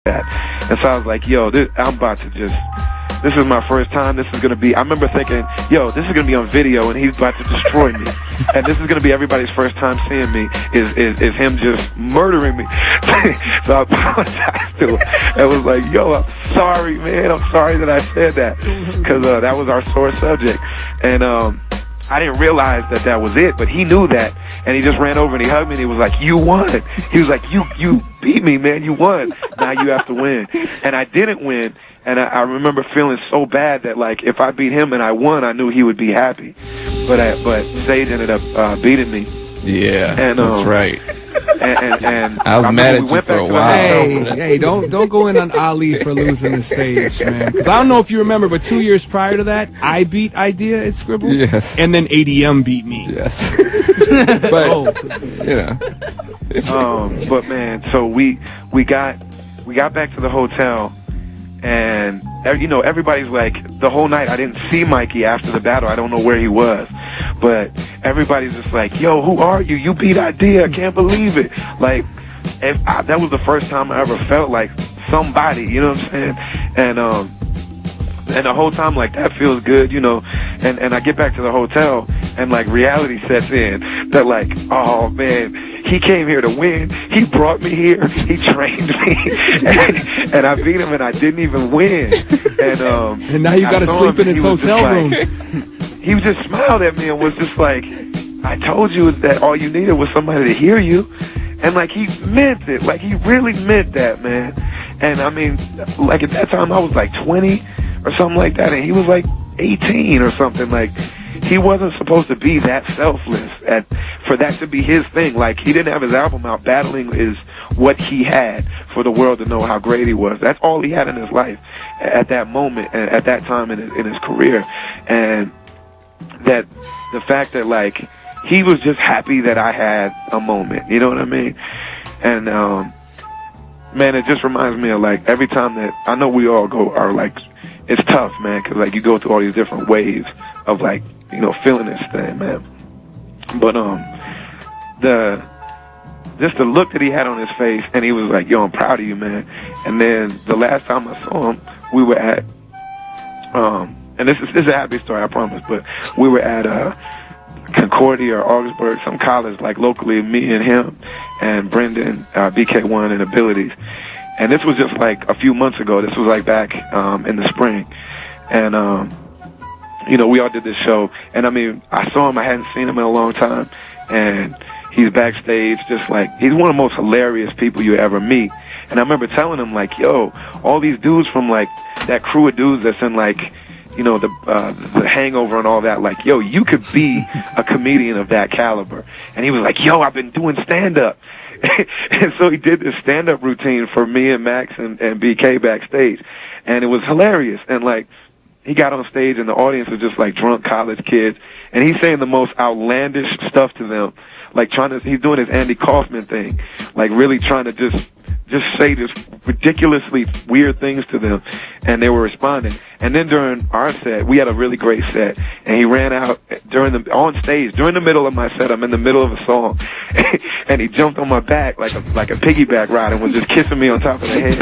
that. And so I was like, yo, I'm about to this is my first time. This is going to be, I remember thinking, yo, this is going to be on video and he's about to destroy me. And this is going to be everybody's first time seeing me is him just murdering me. So I apologized to him. I was like, yo, I'm sorry, man. I'm sorry that I said that. Because that was our sore subject. And I didn't realize that was it, but he knew that. And he just ran over and he hugged me and he was like, you won. He was like, you beat me, man. You won. Now you have to win. And I didn't win. And I remember feeling so bad that, like, if I beat him and I won, I knew he would be happy. But Sage ended up beating me. Yeah, and, that's right. And I was mad at you for a while. Hey, don't go in on Ali for losing to Sage, man. Because I don't know if you remember, but 2 years prior to that, I beat Eyedea at Scribble. Yes. And then ADM beat me. Yes. But but man, so we got back to the hotel. And, you know, everybody's like, the whole night I didn't see Mikey after the battle. I don't know where he was. But everybody's just like, yo, who are you? You beat Eyedea. I can't believe it. Like, that was the first time I ever felt like somebody, you know what I'm saying? And the whole time, like, that feels good, you know. And I get back to the hotel, and, like, reality sets in. That, like, oh, man, he came here to win. He brought me here. He trained me. and I beat him, and I didn't even win. And now you got to sleep in his hotel room. He just smiled at me and was just like, I told you that all you needed was somebody to hear you. And, like, he meant it. Like, he really meant that, man. And, I mean, like, at that time, I was, like, 20 or something like that, and he was, like, 18 or something. Like, he wasn't supposed to be that selfless for that to be his thing. Like, he didn't have his album out. Battling is what he had for the world to know how great he was. That's all he had in his life at that moment, at that time in his career. And that the fact that, like, he was just happy that I had a moment. You know what I mean? And, man, it just reminds me of, like, every time that I know we all are, like, it's tough, man, because, like, you go through all these different waves of, like, you know, feeling this thing, man. But just the look that he had on his face, and he was like, yo, I'm proud of you, man. And then the last time I saw him, we were at and this is a happy story, I promise, but we were at Concordia or Augsburg, some college, like, locally, me and him and Brendan, BK1 and Abilities. And this was just, like, a few months ago. This was, like, back in the spring. And you know, we all did this show, and I mean, I saw him, I hadn't seen him in a long time, and he's backstage, just like, he's one of the most hilarious people you ever meet. And I remember telling him, like, yo, all these dudes from, like, that crew of dudes that's in, like, you know, the Hangover and all that, like, yo, you could be a comedian of that caliber. And he was like, yo, I've been doing stand-up. And so he did this stand-up routine for me and Max and BK backstage, and it was hilarious. And, like, he got on stage and the audience was just like drunk college kids, and he's saying the most outlandish stuff to them, like he's doing his Andy Kaufman thing, like really trying to just say just ridiculously weird things to them, and they were responding. And then during our set, we had a really great set, and he ran out on stage during the middle of my set. I'm in the middle of a song, and he jumped on my back like a piggyback ride and was just kissing me on top of the head.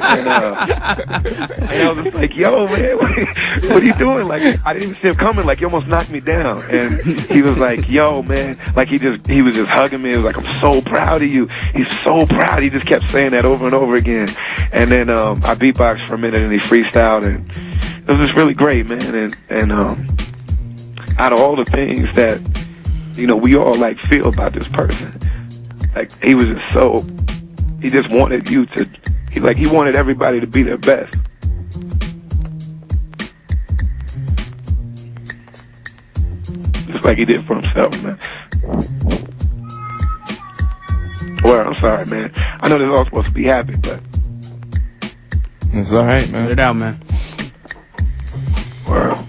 and I was just like, yo, man, what are you doing? Like, I didn't even see him coming. Like, he almost knocked me down. And he was like, yo, man, like, he was just hugging me. He was like, I'm so proud of you. He's so proud. He just kept saying that over and over again. And then I beatboxed for a minute and he freestyled, and it was just really great, man. And out of all the things that, you know, we all, like, feel about this person, like, he was just he just wanted you to, he wanted everybody to be their best. Just like he did for himself, man. Well, I'm sorry, man. I know this is all supposed to be happy, but it's all right, man. Let it out, man. Well,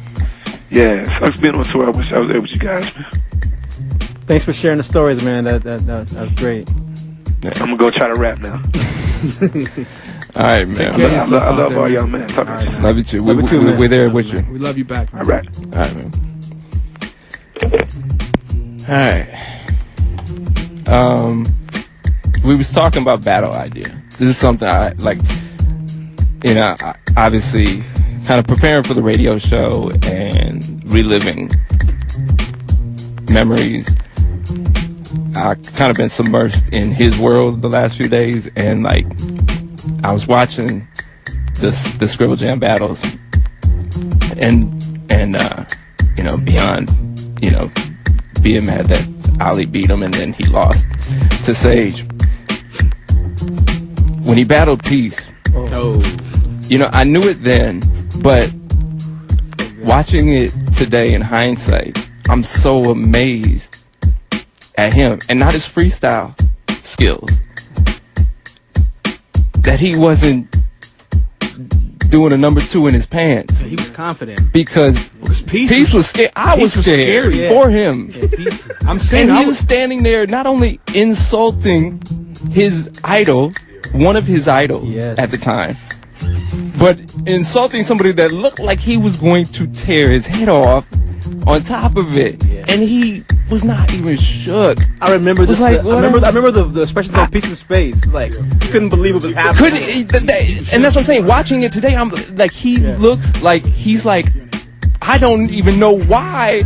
yeah, it sucks being on tour. I wish I was there with you guys, man. Thanks for sharing the stories, man. That was great. Yeah. I'm gonna go try to rap now. All right, man. I love all y'all, man. All right, love you too. We're there with you. We love you back, man. All right. All right, man. All right. We was talking about battle idea. this is something I like. You know, obviously, kind of preparing for the radio show and reliving memories. I kind of been submersed in his world the last few days, and like I was watching the Scribble Jam battles, and you know, beyond, you know, being mad that Ali beat him and then he lost to Sage. When he battled Peace, you know, I knew it then, but watching it today in hindsight, I'm so amazed at him, and not his freestyle skills, that he wasn't doing a number 2 in his pants. He was confident because Peace was scared. I was scared for him. I'm saying, and he was standing there not only insulting his idol, one of his idols at the time, but insulting somebody that looked like he was going to tear his head off on top of it, and he was not even shook. I remember this. Like, I remember the expression on Peace's face. Like, he couldn't believe it was happening. And that's what I'm saying. Watching it today, I'm like, he looks like he's like, I don't even know why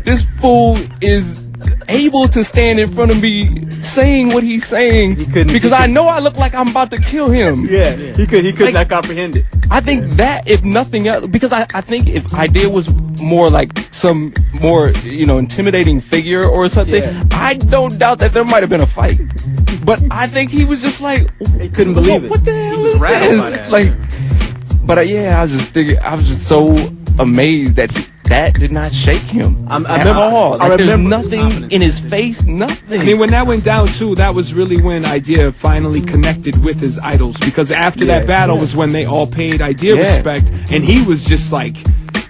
this fool is able to stand in front of me saying what he's saying, because I know I look like I'm about to kill him. Yeah, he could like, not comprehend it. I think that, if nothing else, because I think if Eyedea was more like some more, you know, intimidating figure or something, I don't doubt that there might have been a fight. But I think he was just like, he couldn't believe it. What the hell is this? Like, but I was just thinking, I was just so amazed that that did not shake him at all. Like, there's nothing in his face, nothing. I mean, when that went down too, that was really when Eyedea finally connected with his idols, because after that battle was when they all paid Eyedea respect, and he was just like,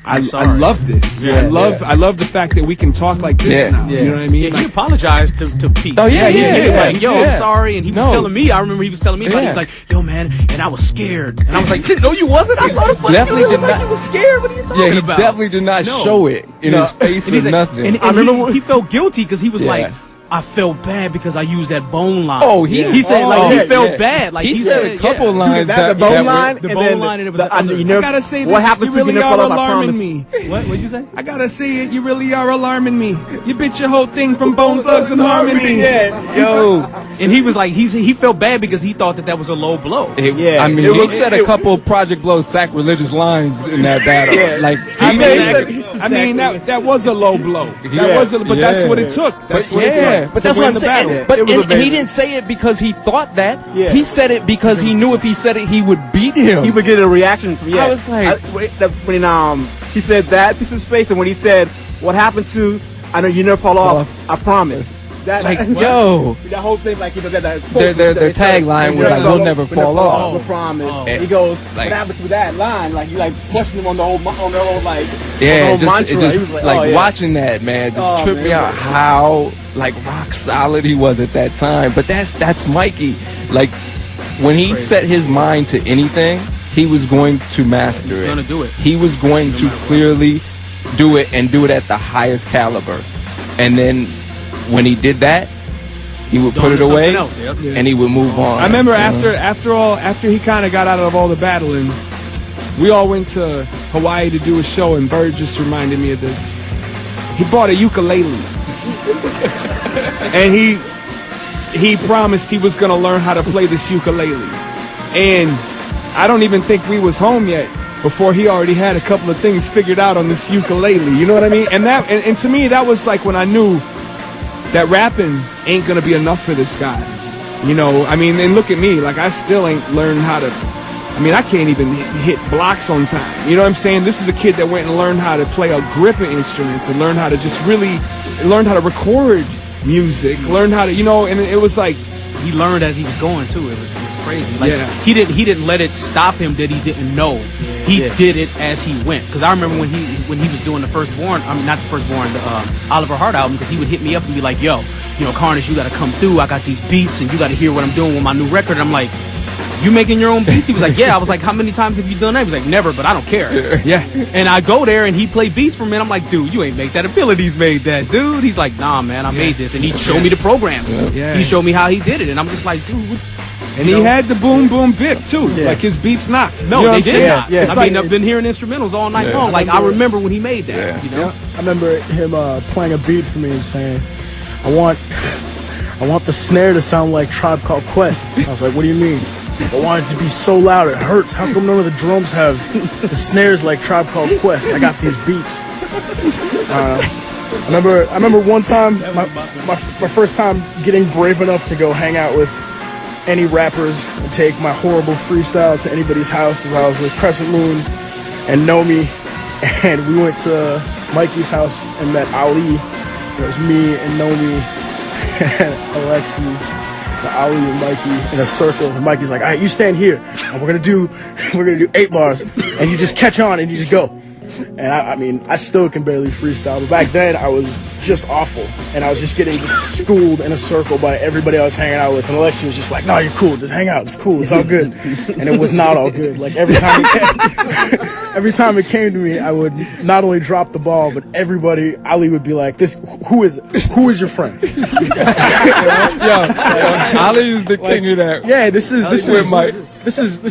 I love this. I love the fact that we can talk like this now. You know what I mean? He apologized to Peace. Oh yeah. Like, yo, I'm sorry. And he was telling me, I remember he was telling me about it. He was like, yo, man, and I was scared. And I was like, no, you wasn't. I saw the fucking definitely video. Like, you was scared. What are you talking about? He definitely did not show it in his face or nothing. And I remember he felt guilty because he was like, I felt bad because I used that bone line. Oh, he said he felt bad. Like he said a couple lines. The bone line, the bone line, and it was. I gotta say this. What happened? You really are alarming me. What'd you say? I gotta say it. You really are alarming me. You bitch your whole thing from Bone Thugs and Harmony. Yo, and he was like, he felt bad because he thought that was a low blow. I mean, he said a couple Project Blow sacrilegious lines in that battle. Like, I mean, that was a low blow. That was, but that's what it took. That's what it took. But that's what I'm saying. But and he didn't say it because he thought that. He said it because he knew if he said it, he would beat him. He would get a reaction from. I was like, when he said that piece of space, and when he said, "What happened to? I know you never fall off. I promise." That, like, yo, that whole thing, like, you know, that their tagline was like, "We'll never fall off." I promise. He goes, like, what happened to that line? Like, you like questioning him on the whole like, mantra. Watching that, man, just tripped me out how like rock solid he was at that time. But that's Mikey. Like, when he set his mind to anything, he was going to master it. He was going to do it. He was going to clearly do it, and do it at the highest caliber. And then when he did that, he would put it away and he would move on. I remember after he kind of got out of all the battling, we all went to Hawaii to do a show, and Bird just reminded me of this. He bought a ukulele, and he promised he was going to learn how to play this ukulele. And I don't even think we was home yet before he already had a couple of things figured out on this ukulele. You know what I mean? And to me, that was like when I knew that rapping ain't gonna be enough for this guy. You know, I mean, and look at me, like, I still ain't learned how to, I mean, I can't even hit blocks on time. You know what I'm saying? This is a kid that went and learned how to play a grip of instruments, and learned how to just really learn how to record music, learn how to, you know, and it was like, he learned as he was going too. It was crazy. Like, he didn't let it stop him that he didn't know. He did it as he went. Because I remember when he was doing the Firstborn, not the Firstborn, the Oliver Hart album, because he would hit me up and be like, yo, you know, Carnage, you got to come through. I got these beats, and you got to hear what I'm doing with my new record. And I'm like, you making your own beats? He was like, yeah. I was like, how many times have you done that? He was like, never, but I don't care. Yeah. And I go there, and he played beats for me, and I'm like, dude, you ain't make that. Abilities made that, dude. He's like, nah, man, I made this. And he showed me the program. He showed me how he did it. And I'm just like, dude, And he had the boom boom bip too. Like his beats knocked. No, you know they did not. Yeah. I mean, I've been hearing instrumentals all night long. Like I remember when he made that. You know, I remember him playing a beat for me and saying, I want the snare to sound like Tribe Called Quest. I was like, what do you mean? He's like, I want it to be so loud it hurts. How come none of the drums have the snares like Tribe Called Quest? I got these beats. I remember one time, my first time getting brave enough to go hang out with any rappers and take my horrible freestyle to anybody's house, as I was with Crescent Moon and Nomi, and we went to Mikey's house and met Ali. It was me and Nomi and Alexi, Ali and Mikey in a circle. And Mikey's like, all right, you stand here, and we're gonna do 8 bars, and you just catch on and you just go. And I mean, I still can barely freestyle, but back then I was just awful, and I was just getting schooled in a circle by everybody I was hanging out with. And Alexi was just like, "No, you're cool. Just hang out. It's cool. It's all good." And it was not all good. Like every time it came to me, I would not only drop the ball, but everybody, Ali would be like, "This, who is it? Who is your friend?" Ali is the king of that. Yeah, this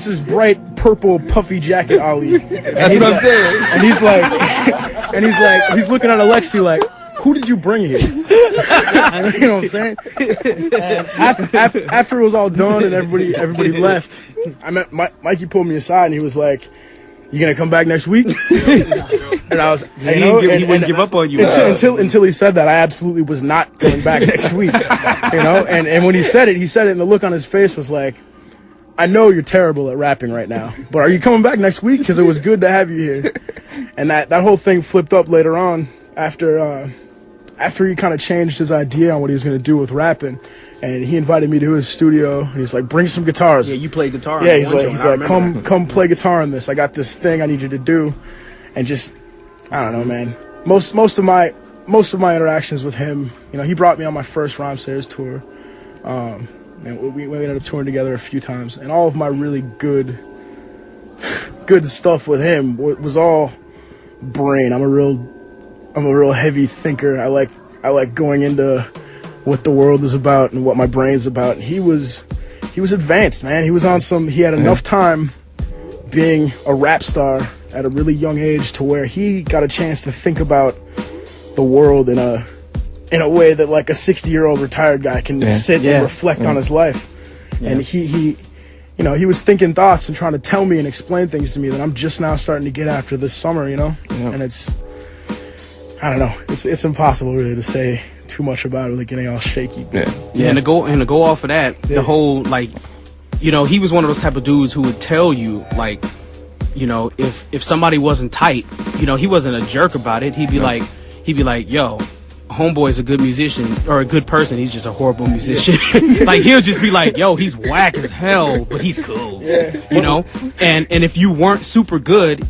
is bright purple puffy jacket Ali. That's what I'm saying. And he's he's looking at Alexi like, who did you bring here? You know what I'm saying? And after it was all done and everybody left, I met Mikey pulled me aside and he was like, "You gonna come back next week?" And I was, he wouldn't give up on you until he said that. I absolutely was not coming back next week. You know, and when he said it, and the look on his face was like, I know you're terrible at rapping right now, but are you coming back next week? Because it was good to have you here. And that whole thing flipped up later on after he kind of changed his idea on what he was going to do with rapping. And he invited me to his studio, and he's like, bring some guitars. Yeah, you play guitar. Yeah, he's like, come play guitar on this. I got this thing I need you to do. And just, I don't know, man. Most of my interactions with him, you know, he brought me on my first Rhyme Sayers tour. And we ended up touring together a few times, and all of my really good stuff with him was all brain. I'm a real heavy thinker. I like going into what the world is about and what my brain's about. And he was advanced, man. He had enough time being a rap star at a really young age to where he got a chance to think about the world in a way that like a 60-year-old retired guy can sit and reflect on his life. Yeah. And he was thinking thoughts and trying to tell me and explain things to me that I'm just now starting to get after this summer, you know? Yeah. And I don't know, it's impossible really to say too much about it without getting all shaky. And to go off of that, the whole, like, you know, he was one of those type of dudes who would tell you, like, you know, if somebody wasn't tight, you know, he wasn't a jerk about it. He'd be like, yo, homeboy's a good musician or a good person, he's just a horrible musician. Like he'll just be like, yo, he's whack as hell, but he's cool. You know? And if you weren't super good,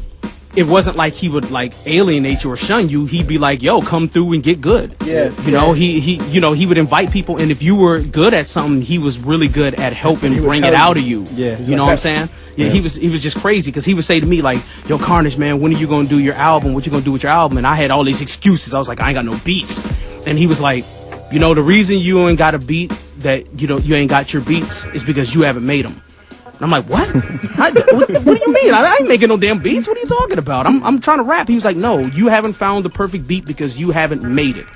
it wasn't like he would like alienate you or shun you. He'd be like, yo, come through and get good. You know, he would invite people, and if you were good at something, he was really good at helping bring it out of you. You know what I'm saying? Yeah, he was just crazy, because he would say to me like, yo, Carnage, man, when are you gonna do your album? What you gonna do with your album? And I had all these excuses. I was like, I ain't got no beats. And he was like, you know, the reason you ain't got a beat, that you ain't got your beats, is because you haven't made them. And I'm like, what? What do you mean? I ain't making no damn beats. What are you talking about? I'm trying to rap. He was like, no, you haven't found the perfect beat because you haven't made it.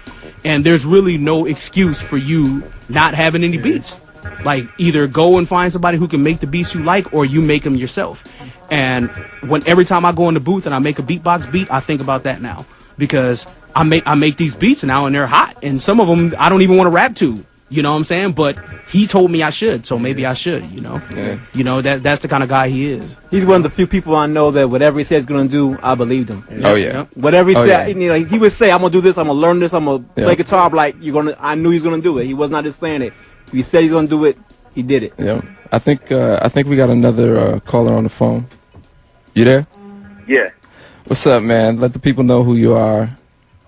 And there's really no excuse for you not having any beats. Like, either go and find somebody who can make the beats you like, or you make them yourself. And every time I go in the booth and I make a beatbox beat, I think about that now, because I make these beats now and they're hot, and some of them I don't even want to rap to. You know what I'm saying? But he told me I should, so maybe I should, you know? Yeah. You know, that's the kind of guy he is. He's one of the few people I know that whatever he says he's going to do, I believed him. Oh, yeah. Whatever he said, you know, he would say, I'm going to do this, I'm going to learn this, I'm going to play guitar. I'm like, I knew he was going to do it. He was not just saying it. If he said he's going to do it, he did it. Yeah. I think we got another caller on the phone. You there? Yeah. What's up, man? Let the people know who you are.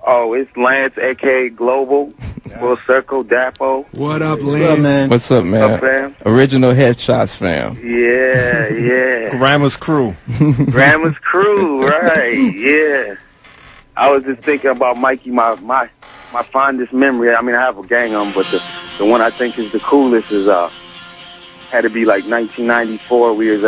Oh, it's Lance, a.k.a. Global, Full Circle, Dapo. What up, Lance? What's up, man? What's up, man? What's up, fam? Original Headshots, fam. Yeah. Grandma's Crew. Grandma's Crew, right, yeah. I was just thinking about Mikey, my fondest memory. I mean, I have a gang of them, but the one I think is the coolest is had to be like 1994. We was